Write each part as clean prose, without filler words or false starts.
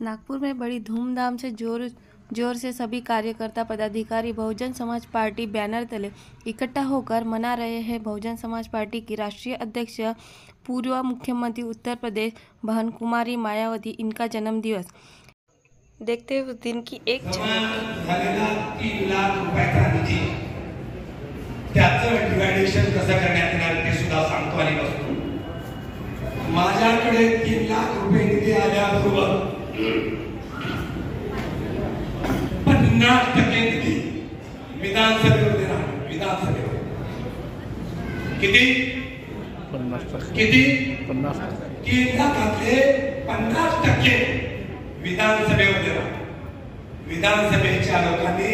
नागपुर में बड़ी धूमधाम से जोर से सभी कार्यकर्ता पदाधिकारी बहुजन समाज पार्टी बैनर तले इकट्ठा होकर मना रहे हैं बहुजन समाज पार्टी की राष्ट्रीय अध्यक्ष पूर्व मुख्यमंत्री उत्तर प्रदेश बहन कुमारी मायावती इनका जन्मदिवस। देखते हुए दिन की एक झालेला 3 लाख रुपयाचा निधी त्याचं डिवायडेशन कसं करण्यात येणार ते सुद्धा सांगतो आणि बसतो। माझ्याकडे 3 लाख रुपये निधी आल्याबरोबर 50% निधी विधानसभेवर देणार। विधानसभेवर किती 50% किती 50% 3 लाखातले 50% विधानसभेवर देणार। विधानसभेच्या लोकांनी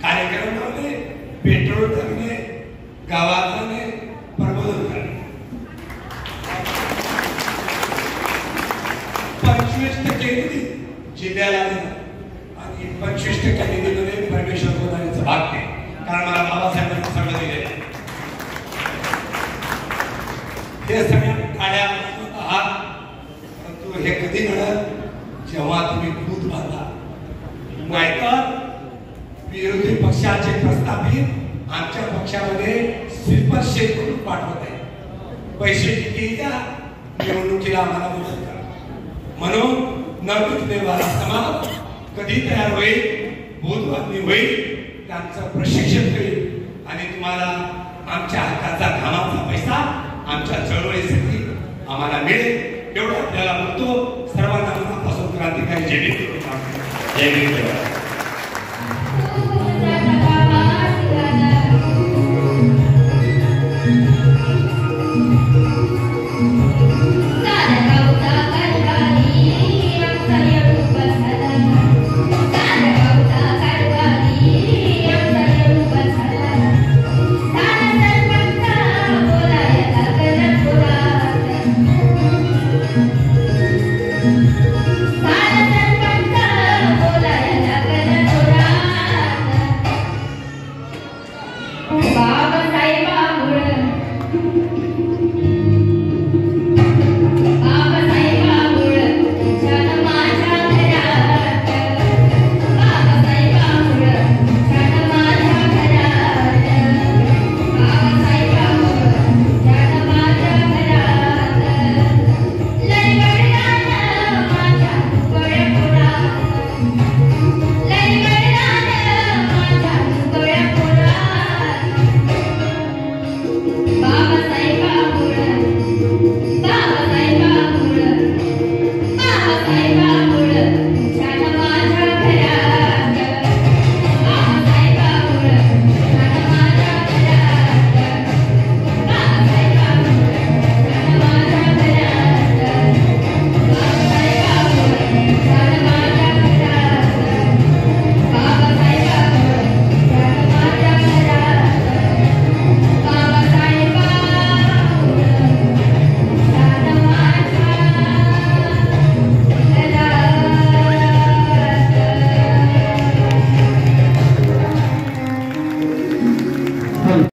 कार्यक्रम लावले, पेट्रोल टाकले, गावातले प्रबोधन करणे। 25% निधी जिल्ह्याला आणि 25% निधीमध्ये परमेश्वर गोदारीचं भाग्य, कारण मला बाबासाहेबांनी सगळं दिलेलं आहे। हे सगळ्या काड्या आहात, परंतु हे कधी घडत जेव्हा तुम्ही दूध बांधा। नाहीतर विरोधी पक्षाचे प्रस्तावित आमच्या पक्षामध्ये स्लीपर शेक करून पाठवत आहे। पैसे किती द्या, निवडणुकीला आम्हाला मदत करा म्हणून न विकनेवाला समाज कधी तयार होईल, भूतबातमी होईल, त्यांचं प्रशिक्षण होईल आणि तुम्हाला आमच्या हक्काचा घामाचा पैसा आमच्या चळवळीसाठी आम्हाला मिळेल एवढं आपल्याला म्हणतो। सर्वांना मनापासून क्रांतिकारी जय भीम।